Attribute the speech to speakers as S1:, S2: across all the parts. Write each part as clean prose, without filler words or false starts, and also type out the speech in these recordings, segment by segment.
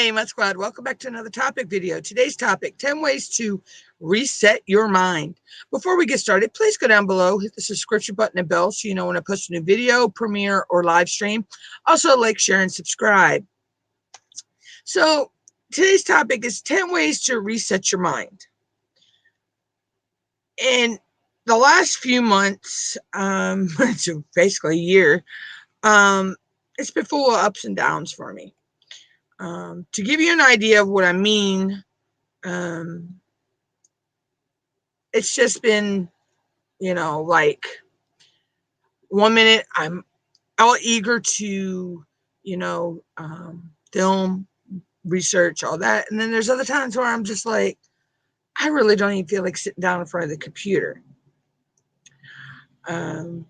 S1: Hey, Mud Squad, welcome back to another topic video. Today's topic, 10 ways to reset your mind. Before we get started, please go down below, hit the subscription button and bell so you know when I post a new video, premiere, or live stream. Also, like, share, and subscribe. So, today's topic is 10 ways to reset your mind. In the last few months, so basically a year, it's been full of ups and downs for me. To give you an idea of what I mean, it's just been, like 1 minute I'm all eager to, film, research, all that. And then there's other times where I'm just like, I really don't even feel like sitting down in front of the computer. Um,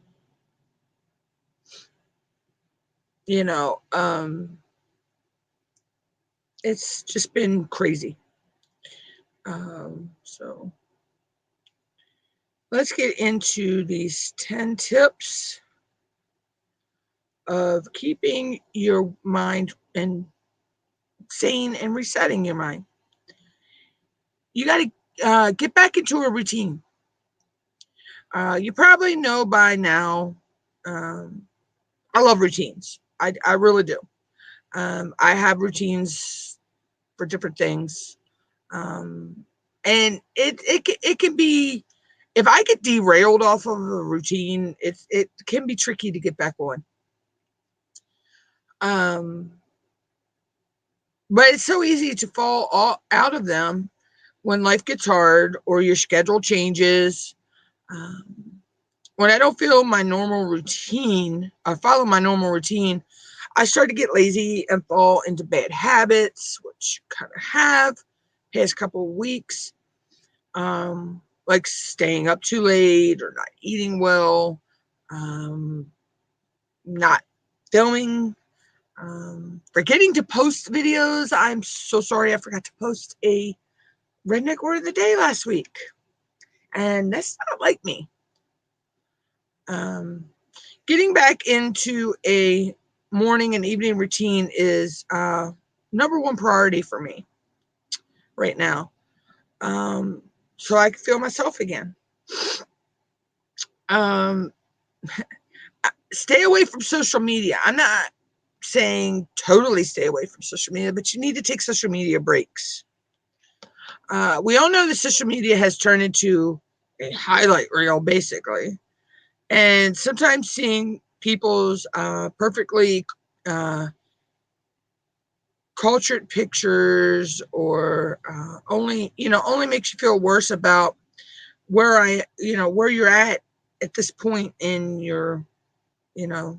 S1: you know, um, it's just been crazy. So let's get into these 10 tips of keeping your mind and sane and resetting your mind. You got to get back into a routine. You probably know by now, I love routines. I really do. I have routines for different things. And it can be, if I get derailed off of a routine, it can be tricky to get back on. But it's so easy to fall out of them when life gets hard or your schedule changes. When I don't feel my normal routine, I follow my normal routine, I start to get lazy and fall into bad habits, which kind of have past couple of weeks, like staying up too late or not eating well, not filming, forgetting to post videos. I'm so sorry I forgot to post a redneck word of the day last week, and that's not like me. Getting back into a morning and evening routine is number one priority for me right now, so I can feel myself again. Stay away from social media. I'm not saying totally stay away from social media, but you need to take social media breaks. We all know that social media has turned into a highlight reel, basically. And sometimes seeing people's perfectly cultured pictures or only makes you feel worse about where you're at this point in your, you know,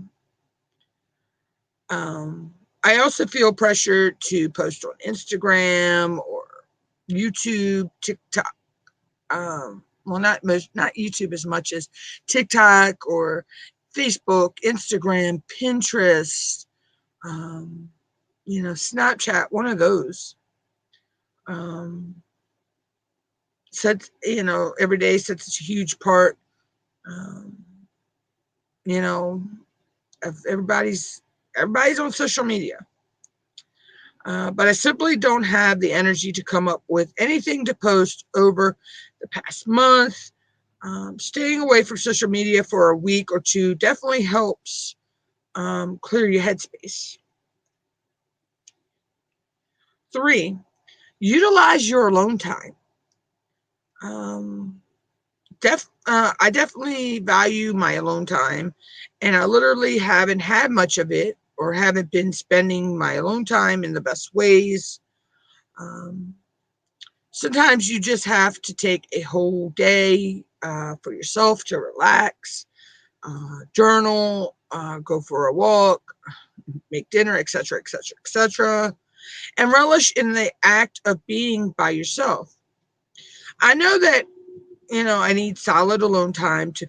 S1: I also feel pressure to post on Instagram or YouTube, TikTok. Well, not YouTube as much as TikTok or Facebook, Instagram, Pinterest, Snapchat, one of those. Every day sets a huge part, you know, of everybody's on social media. But I simply don't have the energy to come up with anything to post over the past month. Staying away from social media for a week or two definitely helps clear your headspace. 3, utilize your alone time. I definitely value my alone time, and I literally haven't had much of it or haven't been spending my alone time in the best ways. Sometimes you just have to take a whole day for yourself to relax, journal, go for a walk, make dinner, etc., etc., etc., and relish in the act of being by yourself. I know that, I need solid alone time to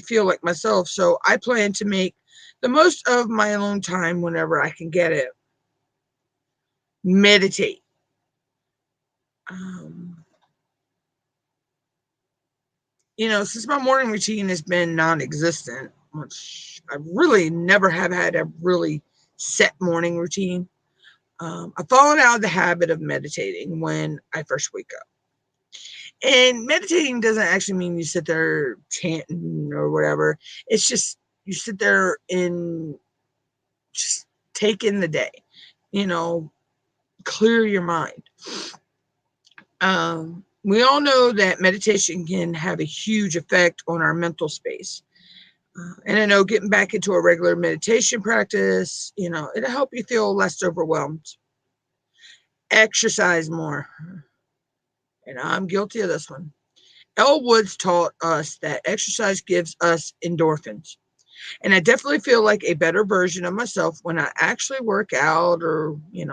S1: feel like myself, so I plan to make the most of my alone time whenever I can get it. Meditate. Since my morning routine has been non-existent, which I really never have had a really set morning routine, I've fallen out of the habit of meditating when I first wake up. And meditating doesn't actually mean you sit there chanting or whatever. It's just you sit there and just take in the day, you know, clear your mind. We all know that meditation can have a huge effect on our mental space. And I know getting back into a regular meditation practice, it'll help you feel less overwhelmed. Exercise more. And I'm guilty of this one. Elle Woods taught us that exercise gives us endorphins. And I definitely feel like a better version of myself when I actually work out or,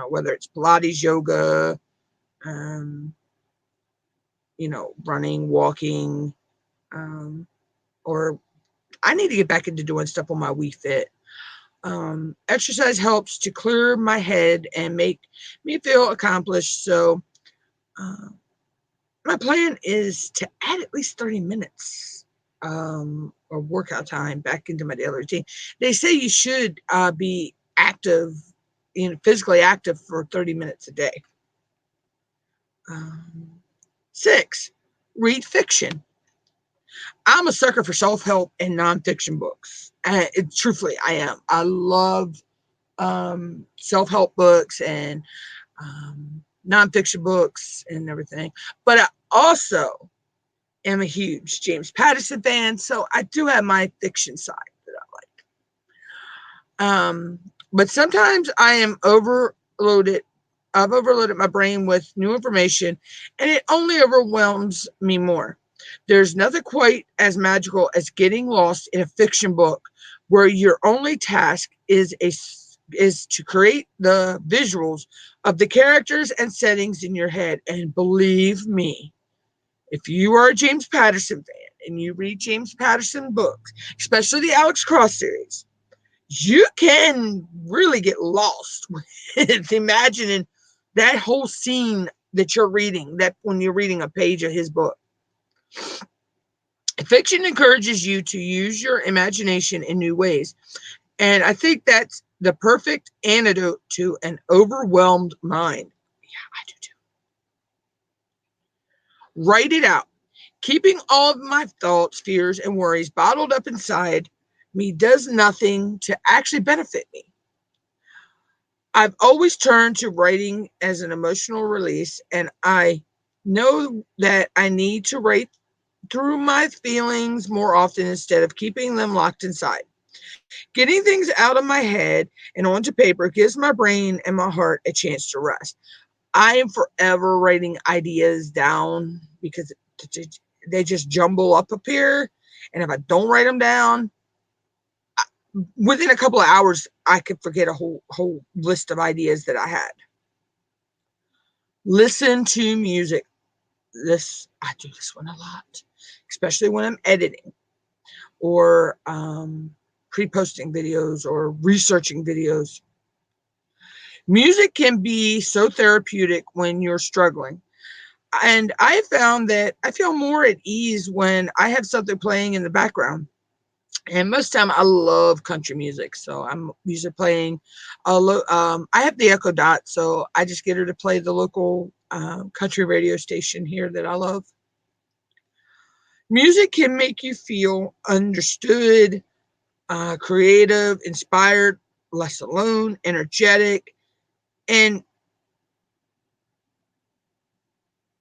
S1: whether it's Pilates, yoga, um, running, walking, or I need to get back into doing stuff on my Wii Fit. Exercise helps to clear my head and make me feel accomplished. So my plan is to add at least 30 minutes or workout time back into my daily routine. They say you should be active, physically active for 30 minutes a day. 6, read fiction. I'm a sucker for self-help and nonfiction books. Truthfully, I am. I love self-help books and nonfiction books and everything. But I also am a huge James Patterson fan, so I do have my fiction side that I like. But sometimes I am overloaded. I've overloaded my brain with new information, and it only overwhelms me more. There's nothing quite as magical as getting lost in a fiction book where your only task is to create the visuals of the characters and settings in your head. And believe me, if you are a James Patterson fan and you read James Patterson books, especially the Alex Cross series, you can really get lost with imagining that whole scene that you're reading, that when you're reading a page of his book. Fiction encourages you to use your imagination in new ways. And I think that's the perfect antidote to an overwhelmed mind. Yeah, I do too. Write it out. Keeping all of my thoughts, fears, and worries bottled up inside me does nothing to actually benefit me. I've always turned to writing as an emotional release, and I know that I need to write through my feelings more often instead of keeping them locked inside. Getting things out of my head and onto paper gives my brain and my heart a chance to rest. I am forever writing ideas down because they just jumble up here. And if I don't write them down, within a couple of hours, I could forget a whole list of ideas that I had. Listen to music. I do this one a lot, especially when I'm editing or pre-posting videos or researching videos. Music can be so therapeutic when you're struggling. And I found that I feel more at ease when I have something playing in the background. And most of the time, I love country music. So I'm usually playing I have the Echo Dot, so I just get her to play the local country radio station here that I love. Music can make you feel understood, creative, inspired, less alone, energetic, and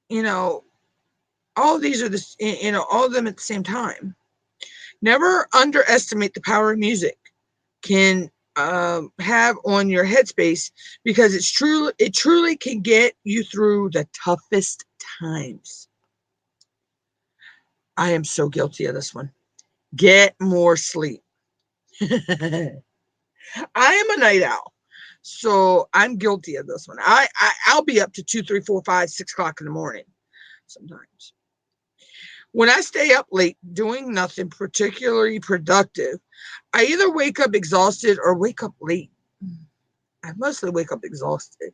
S1: you know, all of these are all of them at the same time. Never underestimate the power of music can have on your headspace because it truly can get you through the toughest times. I am so guilty of this one. Get more sleep. I am a night owl, so I'm guilty of this one. I'll be up to 2, 3, 4, 5, 6 o'clock in the morning sometimes. When I stay up late doing nothing particularly productive, I either wake up exhausted or wake up late. I mostly wake up exhausted.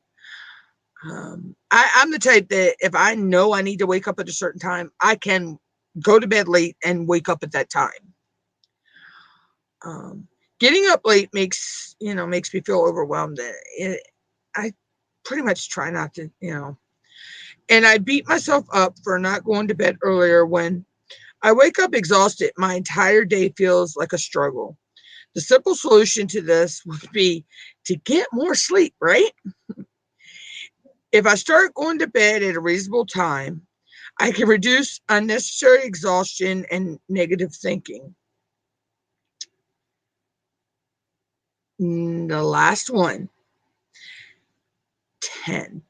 S1: I'm the type that if I know I need to wake up at a certain time, I can go to bed late and wake up at that time. Getting up late makes me feel overwhelmed. pretty much try not to, and I beat myself up for not going to bed earlier. When I wake up exhausted, my entire day feels like a struggle. The simple solution to this would be to get more sleep, right? If I start going to bed at a reasonable time, I can reduce unnecessary exhaustion and negative thinking. The last one, 10,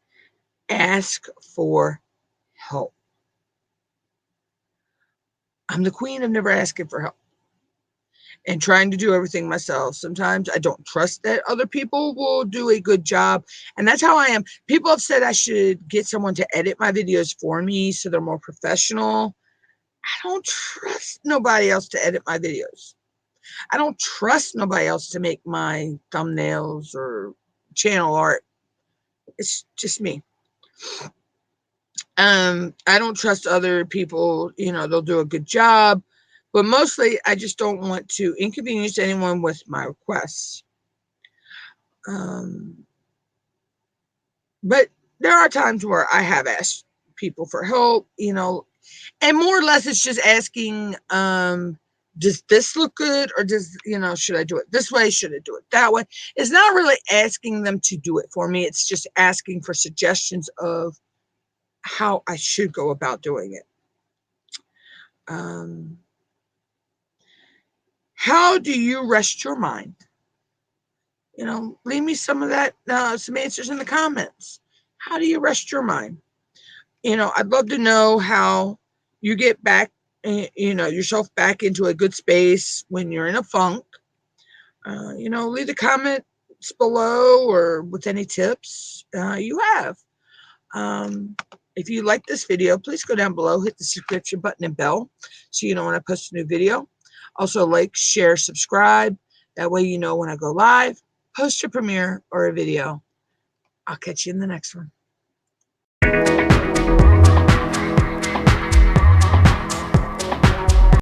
S1: ask for help. I'm the queen of never asking for help and trying to do everything myself. Sometimes I don't trust that other people will do a good job. And that's how I am. People have said I should get someone to edit my videos for me so they're more professional. I don't trust nobody else to edit my videos. I don't trust nobody else to make my thumbnails or channel art. It's just me. I don't trust other people, they'll do a good job, but mostly I just don't want to inconvenience anyone with my requests. But there are times where I have asked people for help, and more or less it's just asking, does this look good, or should I do it this way? Should I do it that way? It's not really asking them to do it for me. It's just asking for suggestions of how I should go about doing it. How do you rest your mind? Leave me some of that, some answers in the comments. How do you rest your mind? I'd love to know how you get back, yourself back into a good space when you're in a funk. Leave the comments below or with any tips you have. If you like this video, please go down below, hit the subscription button and bell so you know when I post a new video. Also, like, share, subscribe. That way you know when I go live, post a premiere, or a video. I'll catch you in the next one.